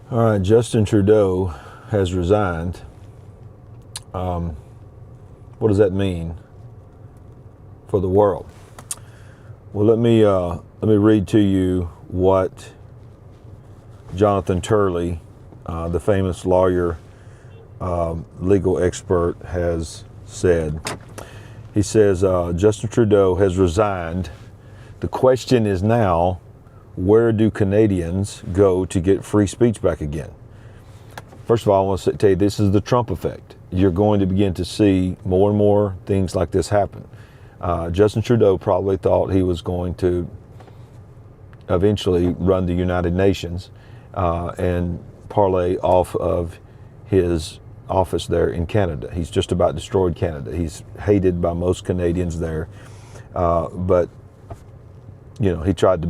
All right, Justin Trudeau has resigned. What does that mean for the world? Well, let me read to you what Jonathan Turley, the famous lawyer, legal expert, has said. He says, Justin Trudeau has resigned. The question is now, where do Canadians go to get free speech back again? First of all, I want to tell you, this is the Trump effect. You're going to begin to see more and more things like this happen. Justin Trudeau probably thought he was going to eventually run the United Nations and parlay off of his office there in Canada. He's just about destroyed Canada. He's hated by most Canadians there. But, you know, he tried to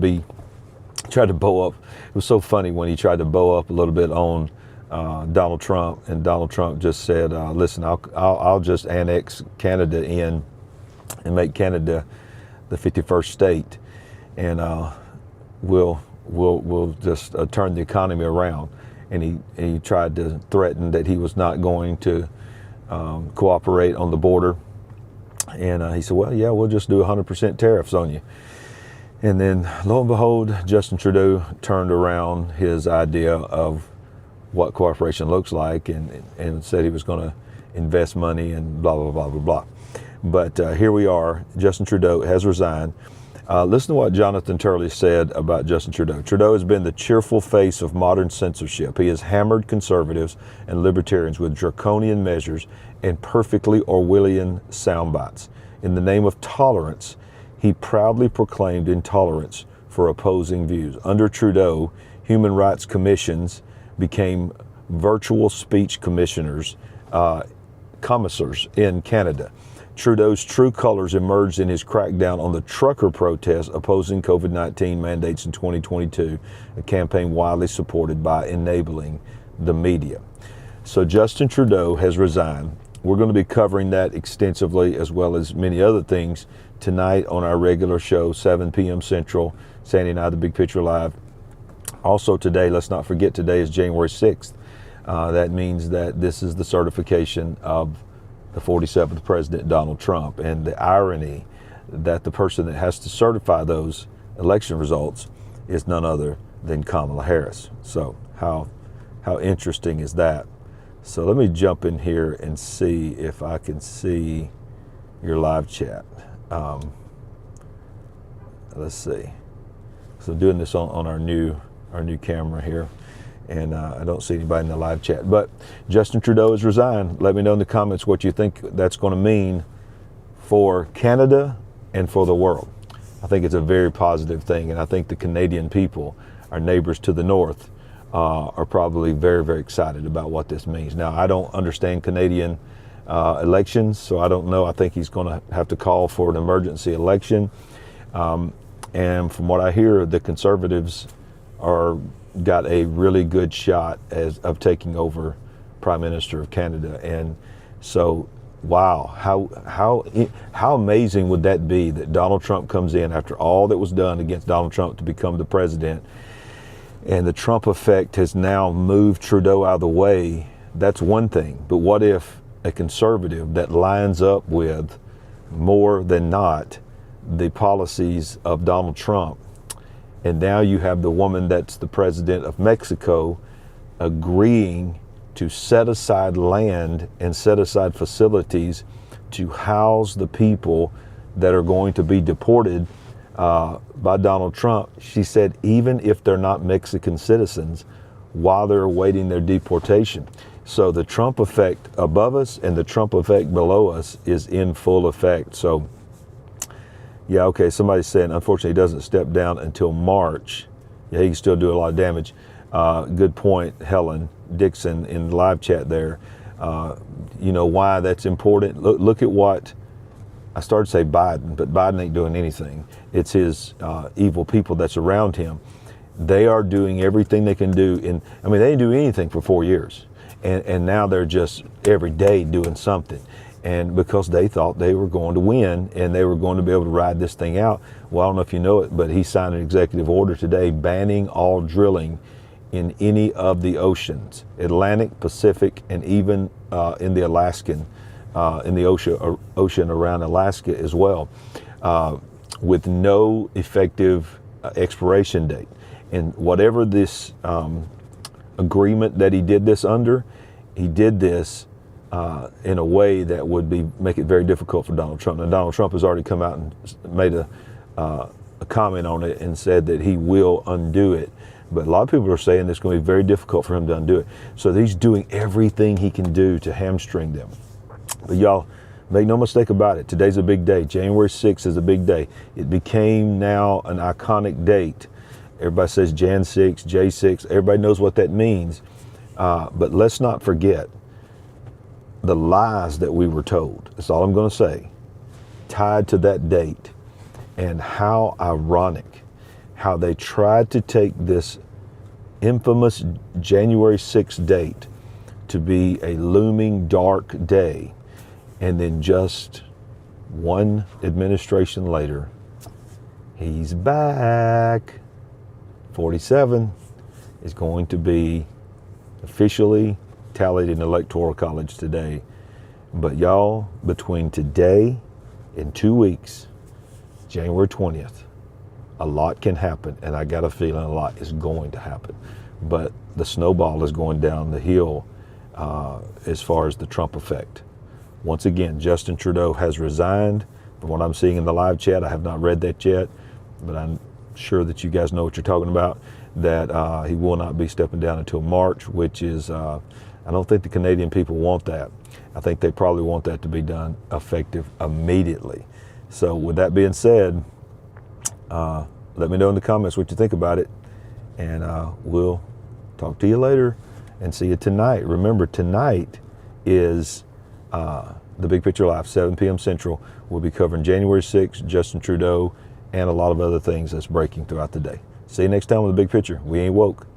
bow up. It was so funny when he tried to bow up a little bit on Donald Trump, and Donald Trump just said, listen, I'll just annex Canada in and make Canada the 51st state, and we'll just turn the economy around. And he tried to threaten that he was not going to cooperate on the border. And he said, well, yeah, we'll just do 100% tariffs on you. And then, lo and behold, Justin Trudeau turned around his idea of what cooperation looks like and said he was going to invest money and blah, blah, blah, blah, blah. But here we are. Justin Trudeau has resigned. Listen to what Jonathan Turley said about Justin Trudeau. Trudeau has been the cheerful face of modern censorship. He has hammered conservatives and libertarians with draconian measures and perfectly Orwellian sound bites. In the name of tolerance, he proudly proclaimed intolerance for opposing views. Under Trudeau, human rights commissions became virtual speech commissars in Canada. Trudeau's true colors emerged in his crackdown on the trucker protests opposing COVID-19 mandates in 2022, a campaign widely supported by enabling the media. So Justin Trudeau has resigned. We're going to be covering that extensively, as well as many other things, tonight on our regular show, 7 p.m. Central, Sandy and I, The Big Picture Live. Also today, let's not forget, today is January 6th. That means that this is the certification of the 47th President, Donald Trump. And the irony that the person that has to certify those election results is none other than Kamala Harris. So how interesting is that? So let me jump in here and see if I can see your live chat. Let's see. So I'm doing this on our new camera here, and I don't see anybody in the live chat. But Justin Trudeau has resigned. Let me know in the comments what you think that's going to mean for Canada and for the world. I think it's a very positive thing, and I think the Canadian people, our neighbors to the north, are probably very, very excited about what this means. Now, I don't understand Canadian elections, so I don't know. I think he's going to have to call for an emergency election. And from what I hear, the Conservatives got a really good shot of taking over Prime Minister of Canada. And so, wow, how amazing would that be that Donald Trump comes in after all that was done against Donald Trump to become the president, and the Trump effect has now moved Trudeau out of the way. That's one thing. But what if a conservative that lines up with, more than not, the policies of Donald Trump, and now you have the woman that's the president of Mexico agreeing to set aside land and set aside facilities to house the people that are going to be deported by Donald Trump. She said even if they're not Mexican citizens, while they're awaiting their deportation. So the Trump effect above us and the Trump effect below us is in full effect. So yeah, okay, somebody's saying, unfortunately, he doesn't step down until March. Yeah, he can still do a lot of damage. Good point, Helen Dixon, in the live chat there. You know why that's important? Look at what, I started to say Biden, but Biden ain't doing anything. It's his evil people that's around him. They are doing everything they can do. They didn't do anything for 4 years. And now they're just every day doing something. And because they thought they were going to win and they were going to be able to ride this thing out. Well, I don't know if you know it, but he signed an executive order today banning all drilling in any of the oceans, Atlantic, Pacific, and even in the Alaskan, in the ocean around Alaska as well, with no effective expiration date. And whatever this agreement that he did this under, he did this in a way that would make it very difficult for Donald Trump. Now, Donald Trump has already come out and made a comment on it and said that he will undo it. But a lot of people are saying it's going to be very difficult for him to undo it. So he's doing everything he can do to hamstring them. But y'all, make no mistake about it. Today's a big day. January 6th is a big day. It became now an iconic date. Everybody says Jan 6, J6. Everybody knows what that means. But let's not forget the lies that we were told. That's all I'm going to say. Tied to that date. And how ironic how they tried to take this infamous January 6th date to be a looming dark day, and then just one administration later, he's back. 47 is going to be officially tallied in the Electoral College today. But y'all, between today and 2 weeks, January 20th, a lot can happen, and I got a feeling a lot is going to happen. But the snowball is going down the hill as far as the Trump effect. Once again, Justin Trudeau has resigned. From what I'm seeing in the live chat, I have not read that yet, but I'm sure that you guys know what you're talking about, that he will not be stepping down until March, which is, I don't think the Canadian people want that. I think they probably want that to be done effective immediately. So with that being said, let me know in the comments what you think about it, and we'll talk to you later and see you tonight. Remember, tonight is the Big Picture Live, 7 p.m. Central. We'll be covering January 6th, Justin Trudeau, and a lot of other things that's breaking throughout the day. See you next time with The Big Picture. We ain't woke.